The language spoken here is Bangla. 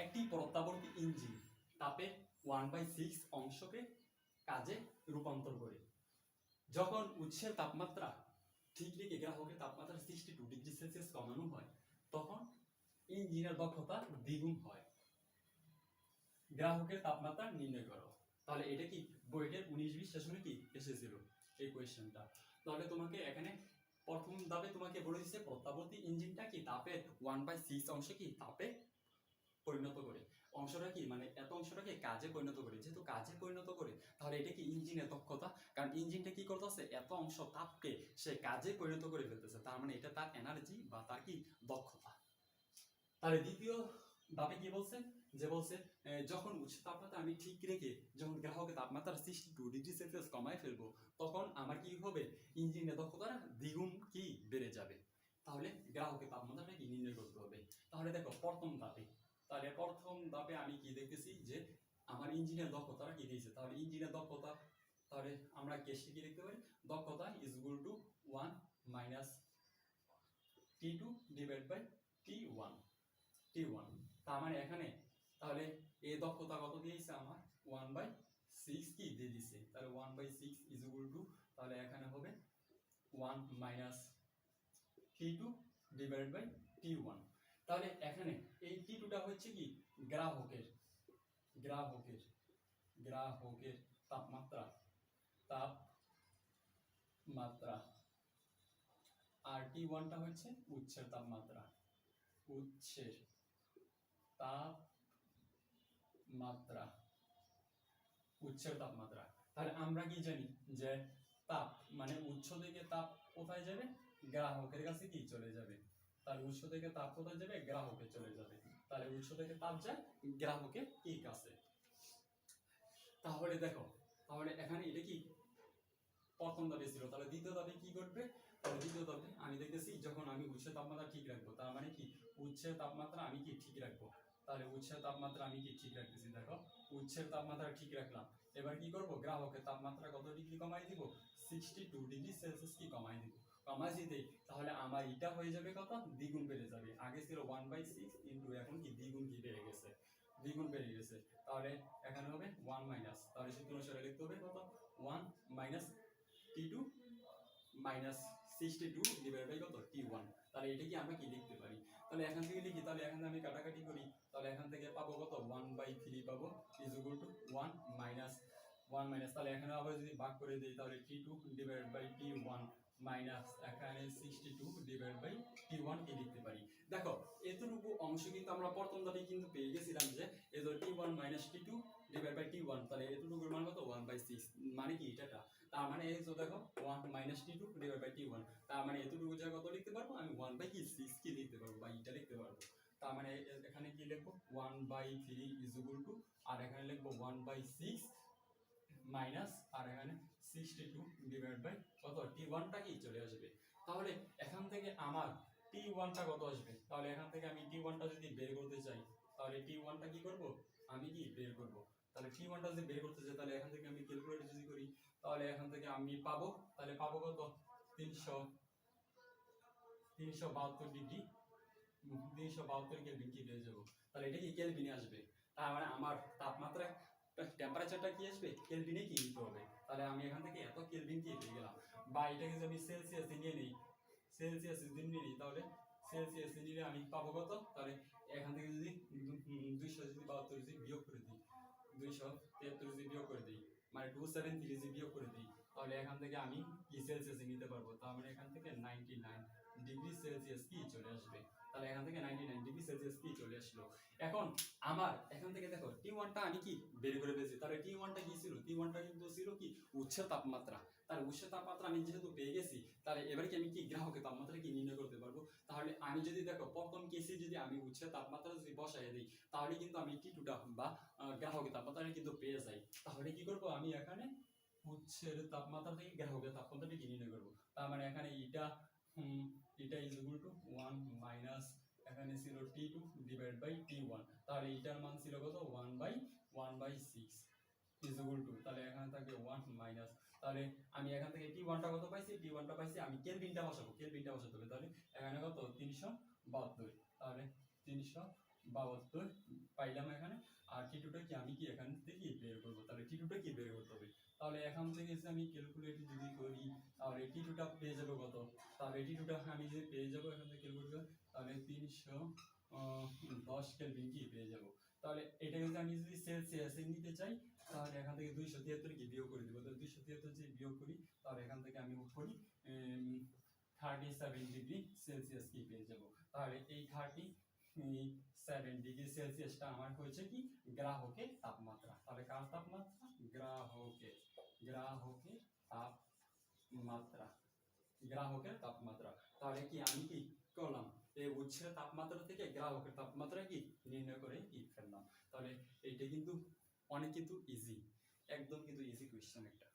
একটি প্রত্যাবর্তী ইঞ্জিন তাপে 1/6 অংশকে কাজে রূপান্তর করে। যখন উৎসের তাপমাত্রা ঠিক রেখে গ্রাহকের তাপমাত্রা 62 ডিগ্রি সেলসিয়াস কমানো হয়, তখন ইঞ্জিনের দক্ষতা দ্বিগুণ হয়। গ্রাহকের তাপমাত্রা নির্ণয় করো। তাহলে এটা কি বইয়ের 19-20 সেশনে কি এসেছিল এই কোয়েশ্চেনটা। তাহলে তোমাকে এখানে প্রথম ধাপে তোমাকে বলে দিচ্ছে প্রত্যাবর্তী ইঞ্জিনটা কি তাপের 1/6 অংশ কি তাপে পরিণত করে। অংশটা কি মানে এত অংশটাকে কাজে পরিণত করে, যেহেতু কাজে পরিণত করে তাহলে এটা কি ইঞ্জিনের দক্ষতা, কারণ ইঞ্জিনটা কি করতেছে এত অংশ তাপকে সে কাজে পরিণত করে ফেলতেছে, তার মানে এটা তার এনার্জি বা তার কি দক্ষতা। তাহলে দ্বিতীয় ধাপে কি বলছে, যে বলছে যখন উচ্চ তাপমাত্রা আমি ঠিক রেখে যখন গ্রাহকের তাপমাত্রা 62 ডিগ্রি সেলসিয়াস কমায় ফেলবো, তখন আমার কি হবে ইঞ্জিনের দক্ষতা দ্বিগুণ কি বেড়ে যাবে। তাহলে গ্রাহকের তাপমাত্রাটা কি নির্ণয় করতে হবে। তাহলে দেখো প্রথম ধাপে আমি কি দেখতেছি যে আমার ইঞ্জিনের দক্ষতাটা কি দিয়েছে। তাহলে ইঞ্জিনের দক্ষতা, তাহলে আমরা কেসটি কি দেখতে পারি, দক্ষতা is equal to 1 minus T2 divide by T1। তার মানে এখানে তাহলে এই দক্ষতা কত দিয়েছে আমার 1/6 কি দিয়ে দিছে। তাহলে 1/6 ইজ ইকুয়াল টু, তাহলে এখানে হবে 1 minus T2 divide by T1। তাহলে এখানে এই T2টা হচ্ছে কি গ্রাহকের তাপমাত্রা আর T1টা হচ্ছে উৎসের তাপমাত্রা। তাহলে আমরা কি জানি যে তাপ মানে উৎস থেকে তাপ কোথায় যাবে, গ্রাহকের কাছে কি চলে যাবে। তাহলে উৎস থেকে তাপ কোথায় যাবে, গ্রাহকে চলে যাবে। তাহলে উৎস থেকে তাপ যায় গ্রাহকের কি কাছে। তাহলে দেখো, তাহলে এখানে এটা কি প্রথম ধাপে ছিল। তাহলে দ্বিতীয় ধাপে কি করবে, তাহলে দ্বিতীয় ধাপে আমি দেখতেছি যখন আমি উৎসের তাপমাত্রা ঠিক রাখবো, তার মানে কি উৎসের তাপমাত্রা আমি কি ঠিক রাখবো। তাহলে উৎসের তাপমাত্রা আমি কি ঠিক রাখতেছি, দেখো উৎসের তাপমাত্রা ঠিক রাখলাম। এবার কি করব, গ্রাহকের তাপমাত্রা কত ডিগ্রি কমাই দিব, 62 ডিগ্রি সেলসিয়াস কি কমাই দিব। কমাই দিতে তাহলে আমার এটা হয়ে যাবে কত, দ্বিগুণ বেড়ে যাবে। আগে ছিল 1/6 কিন্তু এখন কি দ্বিগুণ কি বেড়ে গেছে, তাহলে এখানে হবে 1 মাইনাস, তাহলে সূত্র অনুসারে লিখতে হবে কত 1 minus T2 minus 62 divide by কত T1। তাহলে এটা কি আমরা কি লিখতে পারি, তাহলে এখান থেকে লিখি, তাহলে এখানে আমি কাটাকাটি করি, তাহলে এখান থেকে পাবো কত 1/3 পাবো ইজ ইকুয়াল টু 1 মাইনাস তাহলে এখানে আবার যদি ভাগ করে দেই তাহলে T2 divide by T1 minus এখানে 62 ডিভাইড বাই T1 কি লিখতে পারি। দেখো এতটুকু অংশ কিন্তু আমরা প্রথম ধাপে কিন্তু পেয়ে গেছিলাম যে এই যে T1 minus T2 divide by T1, তাহলে এতটুকুর মান কত 1/6, মানে কি এটা, তার মানে এই যে দেখো 1 minus T2 divide by T1, তার মানে এতটুকু জায়গা কত লিখতে পারবো আমি 1/6 কি লিখতে পারবো বা এটা লিখতে পারবো। তার মানে এখানে কি লিখবো 1/3 ইজ ইকুয়াল টু, আর এখানে লিখবো 1/6 মাইনাস আর এখানে 62 ডিভাইড বাই কত T1টা কি চলে আসবে। তাহলে এখান থেকে আমার T1টা কত আসবে, তাহলে এখান থেকে আমি T1টা যদি বের করতে চাই তাহলে T1টা কি করব আমি কি বের করব। তাহলে T1টা যদি বের করতে চাই তাহলে এখান থেকে আমি ক্যালকুলেটর যদি করি তাহলে এখান থেকে আমি পাবো, তাহলে পাবো কত 372 ডিগ্রি 372 কেলভিন কি পেয়ে যাবো। তাহলে এটা কি কেলভিনে আসবে, তার মানে আমার তাপমাত্রা টেম্পারেচারটা কি আসবে কেলভিনে কি নিতে হবে। তাহলে আমি এখান থেকে এত কেলভিন কি পেয়ে গেলাম, বা এটাকে যদি আমি সেলসিয়াসে নিয়ে নিই, তাহলে সেলসিয়াসে নিলে আমি পাবো কত, তাহলে এখান থেকে যদি 272 যদি বিয়োগ করে দিই 273 যদি বিয়োগ করে দিই মানে 273 যদি বিয়োগ করে দিই তাহলে এখান থেকে আমি কি সেলসিয়াসে নিতে পারবো। তার মানে এখান থেকে 99 ডিগ্রি সেলসিয়াস কি চলে আসবে। তাহলে এখান থেকে 99 ডিগ্রি সেলসিয়াস কি চলে আসলো। এখন আমার এখান থেকে দেখো T1টা আমি কি বের করে পেয়েছি। তাহলে T1টা কি ছিল, T1টা কিন্তু ছিল কি উৎসের তাপমাত্রা। তাহলে উৎসের তাপমাত্রা আমি যেহেতু পেয়ে গেছি তাহলে এবারে কি আমি কি গ্রাহকের তাপমাত্রা কি নির্ণয় করতে পারবো। তাহলে আমি যদি দেখো প্রথম কেসে যদি আমি উৎসের তাপমাত্রা যদি বসাই দিই তাহলে কিন্তু আমি T2টা বা গ্রাহকের তাপমাত্রা কিন্তু পেয়ে যাই। তাহলে কি করব আমি এখানে উৎসের তাপমাত্রা থেকে গ্রাহকের তাপমাত্রাটা কি নির্ণয় করব। তার মানে এখানে এটা ইজ ইকুয়াল টু 1 মাইনাস এখানে ছিল T2 ডিভাইড বাই T1, তাহলে এটার মান ছিল কত 1/6 ইজ ইকুয়াল টু, তাহলে এখানে থাকবে 1 মাইনাস, তাহলে আমি এখান থেকে T1টা কত পাইছি, T1টা পাইছি আমি কেলভিনটা বসাতে হবে। তাহলে এখানে কত 372, তাহলে 372 72 পাইলাম এখানে। আর টি2টা কি আমি কি এখান থেকে বের করব, তাহলে টি2টা কি বের করতে হবে, তাহলে এখান থেকে যদি আমি ক্যালকুলেট যদি করি তাহলে টি2টা পেয়ে যাবো কত, তাহলে টি2টা আমি যে পেয়ে যাবো এখান থেকে ক্যালকুলেট করে তাহলে 310 কেলভিন কি পেয়ে যাবো। তাহলে এটাকে যদি সেলসিয়াসে নিতে চাই তাহলে এখান থেকে 273 কি বিয়োগ করে দিব, তাহলে 273 যে বিয়োগ করি তাহলে এখান থেকে আমি উঠ করি 37 ডিগ্রি সেলসিয়াস কি পেয়ে যাব। তাহলে এই 37 ডিগ্রি সেলসিয়াসটা আমার হয়েছে কি গ্রাহকের তাপমাত্রা। তাহলে কার তাপমাত্রা, গ্রাহকের তাপমাত্রা, গ্রাহকের তাপমাত্রা। তাহলে কি আমি কি করলাম, এই উৎসের তাপমাত্রা থেকে গ্রাহকের তাপমাত্রা কি নির্ণয় করে কি ফেললাম। তাহলে এইটা কিন্তু অনেক কিন্তু ইজি, একদম কিন্তু ইজি কোয়েশ্চেন একটা।